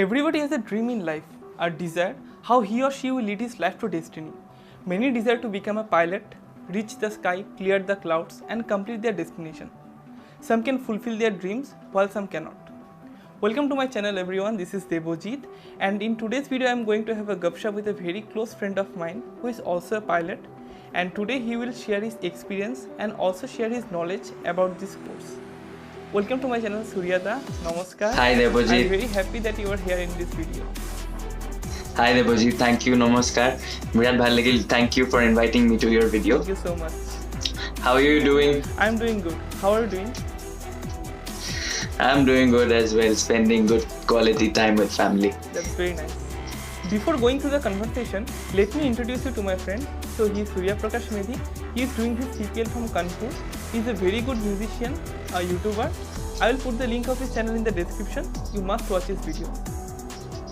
Everybody has a dream in life, a desire how he or she will lead his life to destiny. Many desire to become a pilot, reach the sky, clear the clouds, and complete their destination. Some can fulfill their dreams while some cannot. Welcome to my channel everyone, this is Devojit, and in today's video I am going to have a gupshup with a very close friend of mine who is also a pilot, and today he will share his experience and also share his knowledge about this course. Welcome to my channel Surya da, namaskar. Hi Devojit. I am very happy that you are here in this video. Hi Devojit, thank you, namaskar. Virat Bhalagil, thank you for inviting me to your video. Thank you so much. How are you doing? I am doing good. How are you doing? I'm doing good as well, spending good quality time with family. That's very nice. Before going to the conversation, let me introduce you to my friend. So he is Ft.Surya Prakash Medhi. He is doing his CPL from Kanpur. He is a very good musician, a YouTuber. I will put the link of his channel in the description. You must watch his video.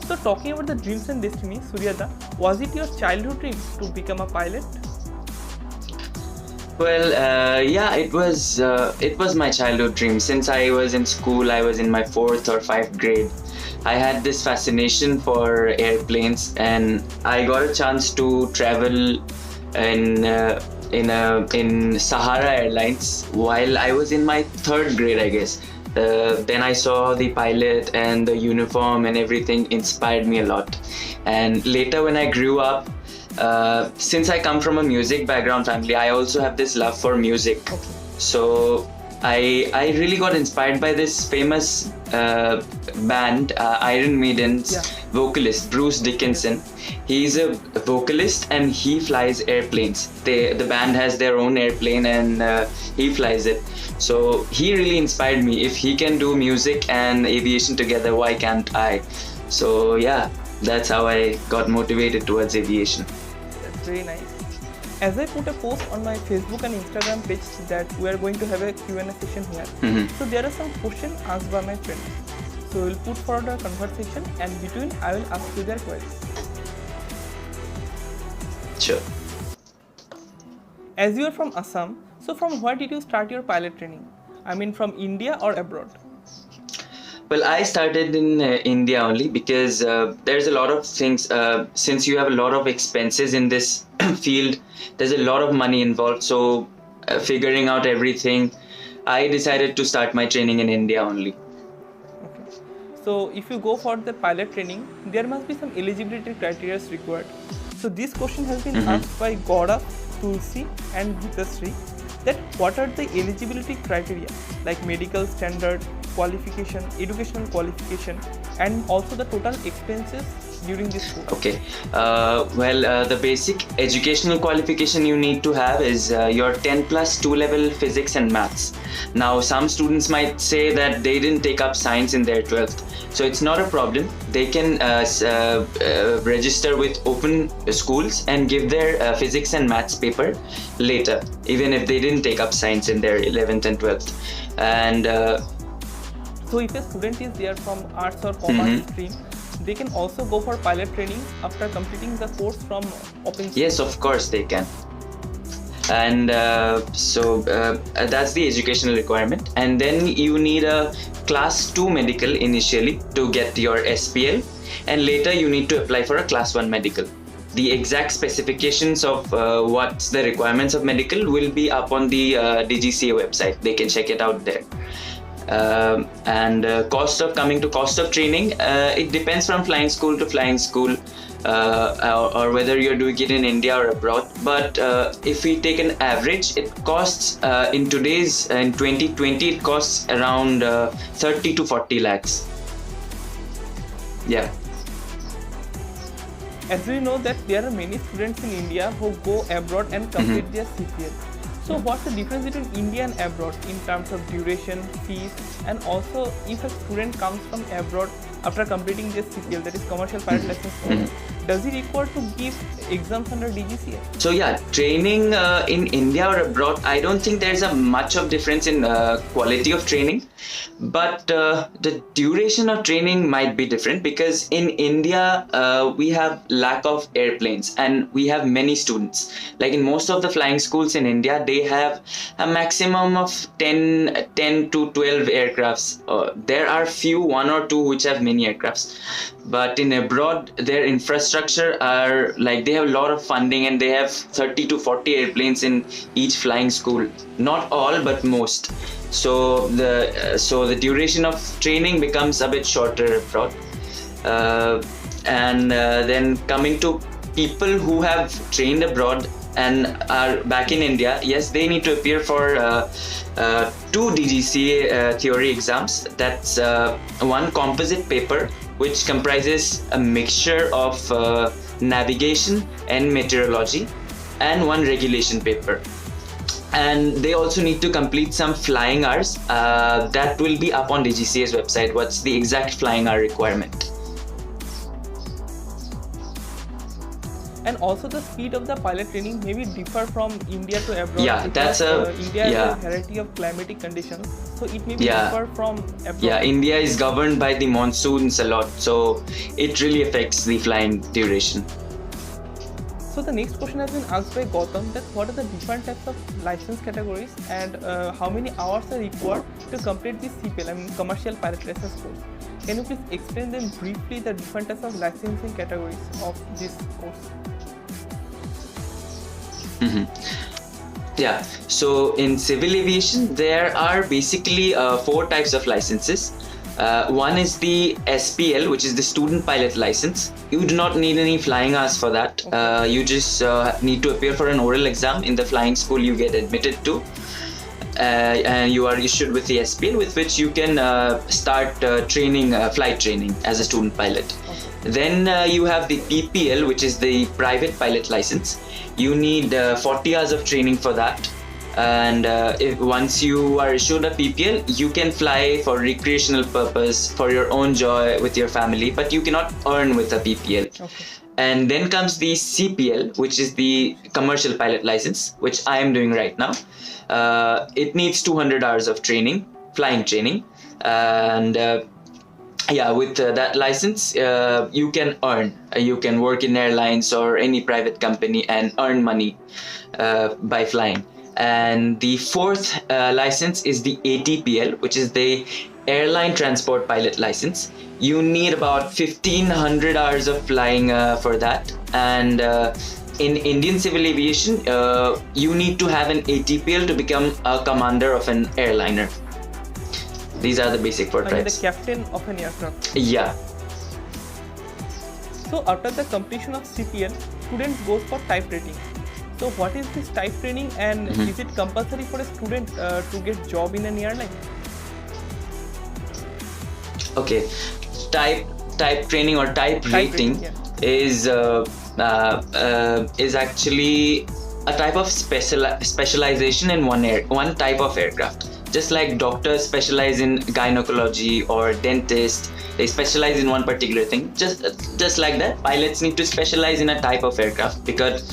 So talking about the dreams and destiny, Surya da, was it your childhood dream to become a pilot? Well, yeah, it was my childhood dream. Since I was in school, I was in my 4th or 5th grade. I had this fascination for airplanes, and I got a chance to travel in Sahara Airlines while I was in my 3rd grade, I guess. Then I saw the pilot and the uniform and everything inspired me a lot. And later when I grew up, since I come from a music background family, I also have this love for music. Okay. So I really got inspired by this famous band, Iron Maiden's vocalist, Bruce Dickinson. He's a vocalist and he flies airplanes. The band has their own airplane and he flies it. So he really inspired me. If he can do music and aviation together, why can't I? So yeah, that's how I got motivated towards aviation. That's very nice. As I put a post on my Facebook and Instagram page that we are going to have a Q&A session here. So there are some questions asked by my friends. So we'll put forward a conversation and between I will ask you their queries. Sure. As you are from Assam, so from where did you start your pilot training? I mean from India or abroad? Well, I started in India only because there's a lot of things, since you have a lot of expenses in this field, there's a lot of money involved. So figuring out everything, I decided to start my training in India only. Okay. So if you go for the pilot training, there must be some eligibility criteria required. So this question has been asked by Gaurav, Tulsi and Ft.Surya that what are the eligibility criteria like medical standard, qualification, educational qualification, and also the total expenses during this course. Okay, the basic educational qualification you need to have is your 10 plus 2 level physics and maths. Now some students might say that they didn't take up science in their 12th, so it's not a problem. They can register with open schools and give their physics and maths paper later, even if they didn't take up science in their 11th and 12th. And so if a student is there from arts or commerce stream, they can also go for pilot training after completing the course from open school? Yes, of course they can. And that's the educational requirement. And then you need a class 2 medical initially to get your SPL, and later you need to apply for a class 1 medical. The exact specifications of what's the requirements of medical will be up on the DGCA website. They can check it out there. Cost of training, it depends from flying school to flying school, or whether you're doing it in India or abroad. But if we take an average, it costs in 2020 it costs around 30 to 40 lakhs. Yeah. As we know that there are many students in India who go abroad and complete their CPL. So what's the difference between India and abroad in terms of duration, fees, and also if a student comes from abroad after completing their CPL, that is commercial pilot license course, does he require to give exams under DGCA? So yeah, training in India or abroad, I don't think there's a much of difference in quality of training, but the duration of training might be different because in India we have lack of airplanes and we have many students. Like in most of the flying schools in India, they have a maximum of 10 to 12 aircrafts. There are few, 1 or 2 which have many many aircrafts. But in abroad, their infrastructure are like, they have a lot of funding and they have 30 to 40 airplanes in each flying school. Not all, but most. So the duration of training becomes a bit shorter abroad. Then coming to people who have trained abroad and are back in India, yes, they need to appear for 2 DGCA theory exams. That's one composite paper, which comprises a mixture of navigation and meteorology, and one regulation paper. And they also need to complete some flying hours. That will be up on DGCA's website. What's the exact flying hour requirement? And also the speed of the pilot training maybe differ from India to abroad. Yeah, that's India has a variety of climatic conditions, so it may be differ from abroad. Yeah, India is governed by the monsoons a lot, so it really affects the flying duration. So the next question has been asked by Gautam, that what are the different types of license categories and how many hours are required to complete this CPL, I mean commercial pilot license course. Can you please explain them briefly, the different types of licensing categories of this course? Yeah, so in civil aviation, there are basically 4 types of licenses. One is the SPL, which is the student pilot license. You do not need any flying hours for that. Okay. You just need to appear for an oral exam in the flying school you get admitted to. And you are issued with the SPL, with which you can start flight training as a student pilot. Okay. Then you have the PPL, which is the private pilot license. You need 40 hours of training for that. And once you are issued a PPL, you can fly for recreational purpose, for your own joy with your family, but you cannot earn with a PPL. Okay. And then comes the CPL, which is the commercial pilot license, which I am doing right now. It needs 200 hours of training, flying training. And with that license, you can earn. You can work in airlines or any private company and earn money by flying. And the 4th license is the ATPL, which is the airline transport pilot license. You need about 1500 hours of flying for that. And in Indian civil aviation, you need to have an ATPL to become a commander of an airliner. These are the basic 4 types. The captain of an aircraft. Yeah. So after the completion of CPL, students go for type rating. So what is this type training, and is it compulsory for a student to get job in an airline? Okay, type training or type rating is actually a type of specialization in one type of aircraft. Just like doctors specialize in gynecology or dentists, they specialize in one particular thing. Just like that, pilots need to specialize in a type of aircraft because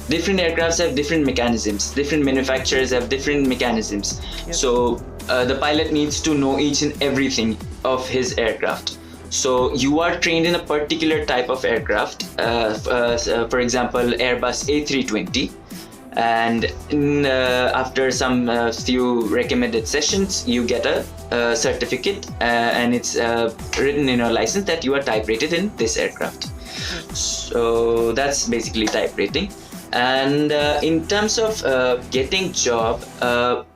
different aircrafts have different mechanisms. Different manufacturers have different mechanisms. Yes. So the pilot needs to know each and everything of his aircraft. So you are trained in a particular type of aircraft, for example, Airbus A320. And after some few recommended sessions, you get a certificate and it's written in your license that you are type rated in this aircraft. So that's basically type rating. And in terms of getting job,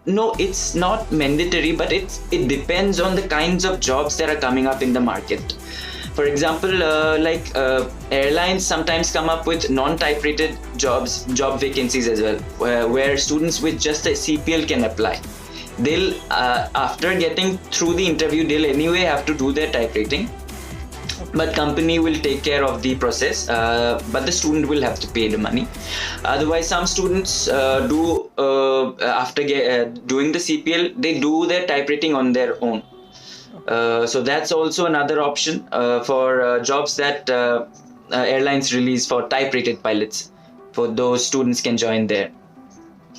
no, it's not mandatory, but it depends on the kinds of jobs that are coming up in the market. For example, airlines sometimes come up with non-type rated job vacancies as well, where students with just a CPL can apply. They'll after getting through the interview, they'll anyway have to do their type rating. But company will take care of the process, but the student will have to pay the money. Otherwise, some students after doing the CPL, they do their type rating on their own. So that's also another option for jobs that airlines release for type rated pilots. For those students can join there.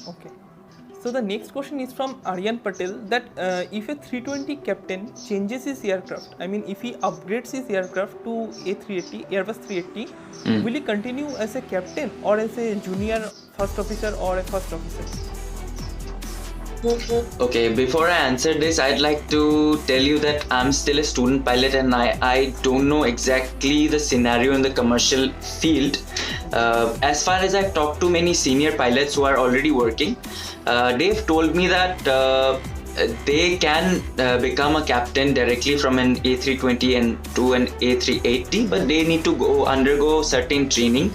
Okay. So the next question is from Aryan Patel, that if a 320 captain changes his aircraft, I mean if he upgrades his aircraft to Airbus 380, will he continue as a captain or as a junior first officer or a first officer? Okay, before I answer this, I'd like to tell you that I'm still a student pilot and I don't know exactly the scenario in the commercial field. As far as I've talked to many senior pilots who are already working, they've told me that they can become a captain directly from an A320 and to an A380, but they need to undergo certain training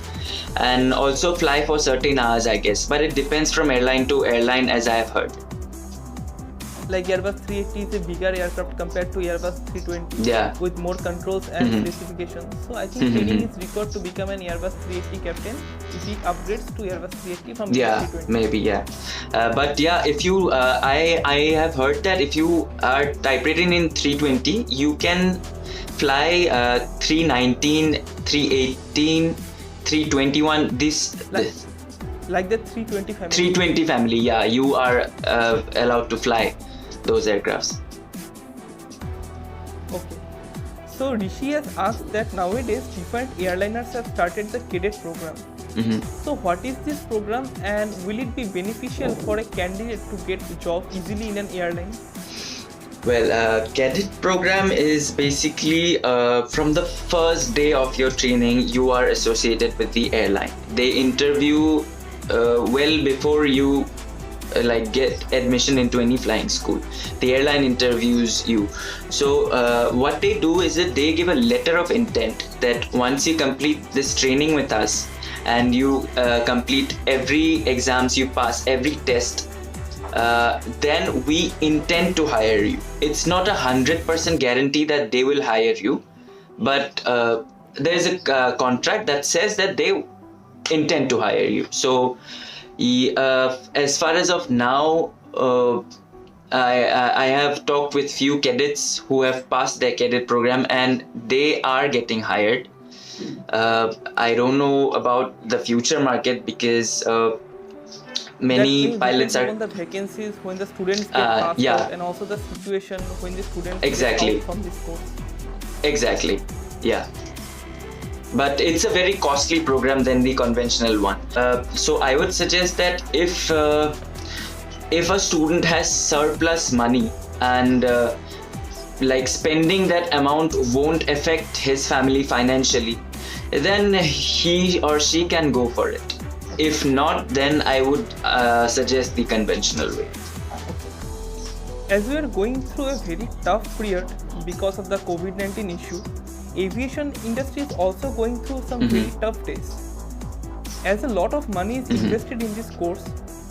and also fly for certain hours, I guess. But it depends from airline to airline, as I have heard. Like Airbus 380 is a bigger aircraft compared to Airbus 320 with more controls and specifications. So I think training is required to become an Airbus 380 captain if he upgrades to Airbus 380 from 320. Maybe but yeah, if you I have heard that if you are type rating in 320, you can fly 319, 318, 321. Like the 320 family. 320 family, yeah, you are allowed to fly those aircrafts. Okay. So Rishi has asked that nowadays different airliners have started the Cadet Program. So what is this program and will it be beneficial for a candidate to get a job easily in an airline? Well, Cadet Program is basically from the first day of your training, you are associated with the airline. They interview well before you get admission into any flying school. The airline interviews you. So what they do is that they give a letter of intent that once you complete this training with us and you complete every exams, you pass every test, then we intend to hire you. It's not 100% guarantee that they will hire you, but there's a contract that says that they intend to hire you. So as far as of now, I have talked with few cadets who have passed their cadet program and they are getting hired. I don't know about the future market because many pilots are on the vacancies when the students get passed out, and also the situation when the students get out from this course. Exactly, yeah. But it's a very costly program than the conventional one. So I would suggest that if a student has surplus money and spending that amount won't affect his family financially, then he or she can go for it. If not, then I would suggest the conventional way. As we are going through a very tough period because of the COVID-19 issue, aviation industry is also going through some very tough days. As a lot of money is invested in this course,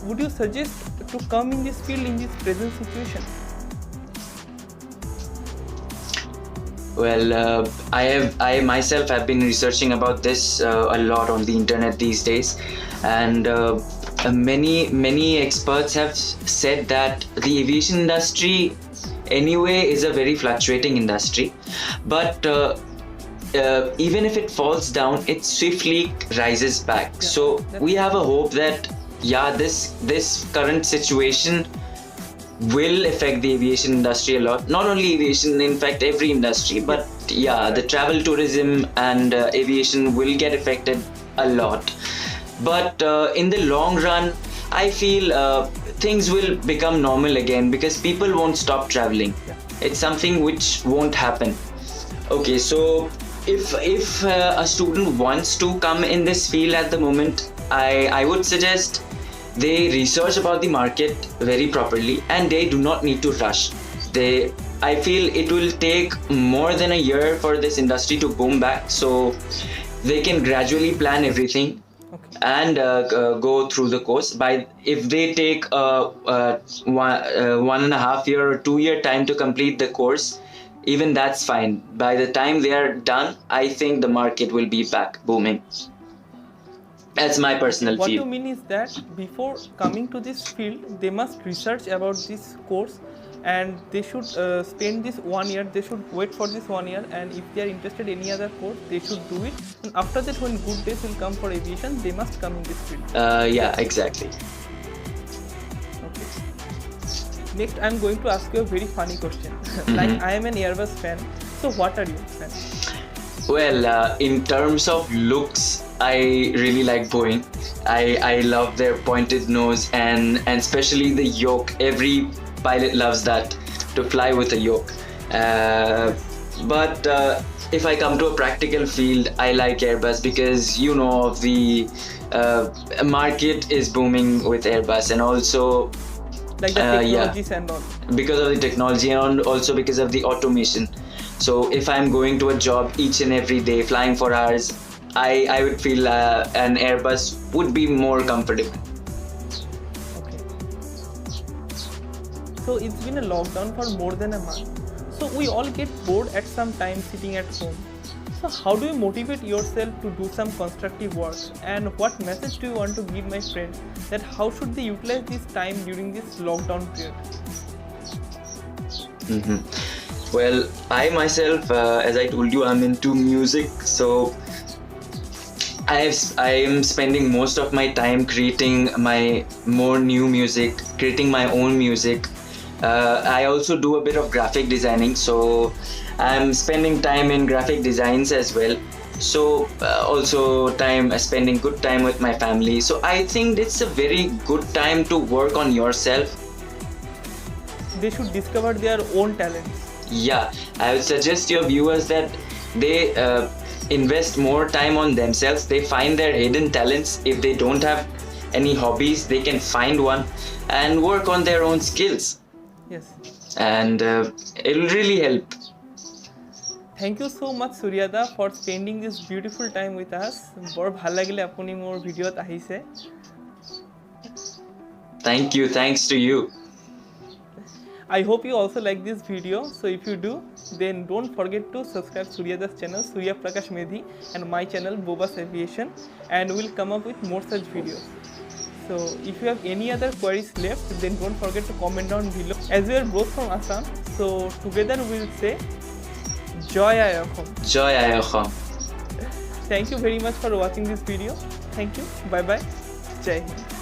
would you suggest to come in this field in this present situation? Well, I myself have been researching about this a lot on the internet these days, and many experts have said that the aviation industry anyway is a very fluctuating industry, but even if it falls down, it swiftly rises back. So we have a hope that this current situation will affect the aviation industry a lot. Not only aviation, in fact every industry, but the travel tourism and aviation will get affected a lot. But in the long run, I feel things will become normal again because people won't stop traveling. It's something which won't happen. Okay, so if a student wants to come in this field at the moment, I would suggest they research about the market very properly and they do not need to rush. I feel it will take more than a year for this industry to boom back, so they can gradually plan everything and go through the course. If they take 1.5 year or 2 year time to complete the course, even that's fine. By the time they are done, I think the market will be back booming. That's my personal What feel. you mean is that before coming to this field, they must research about this course and they should spend this 1 year, they should wait for this 1 year, and if they are interested in any other course, they should do it. And after that, when good days will come for aviation, they must come in this field. Yeah, exactly. Okay. Next, I am going to ask you a very funny question. Like, I am an Airbus fan. So what are you fan? Well, in terms of looks, I really like Boeing. I love their pointed nose and especially the yoke. Every pilot loves that, to fly with a yoke. But if I come to a practical field, I like Airbus because the market is booming with Airbus, and also Like the technologies and all. because of the technology and also because of the automation. So if I'm going to a job each and every day, flying for hours, I would feel an Airbus would be more comfortable. Okay. So it's been a lockdown for more than a month. So we all get bored at some time sitting at home. So how do you motivate yourself to do some constructive work? And what message do you want to give my friends that how should they utilize this time during this lockdown period? Well, I myself, as I told you, I'm into music, so I am spending most of my time creating my more new music, creating my own music. I also do a bit of graphic designing, so I'm spending time in graphic designs as well. So also spending good time with my family. So I think it's a very good time to work on yourself. They should discover their own talents. Yeah, I would suggest your viewers that they invest more time on themselves. They find their hidden talents. If they don't have any hobbies, they can find one and work on their own skills. Yes. And it'll really help. Thank you so much Suryada for spending this beautiful time with us. বৰ ভাল লাগিলে আপুনি মোৰ ভিডিঅ'ত আহিছে. Thank you. Thanks to you. I hope you also like this video. So if you do, then don't forget to subscribe Suryada's channel Surya Prakash Medhi and my channel Boebus Aviation, and we'll come up with more such videos. So if you have any other queries left, then don't forget to comment down below. As we are both from Assam, so together we'll say JaiHind. JaiHind. Thank you very much for watching this video. Thank you. Bye bye. JaiHind.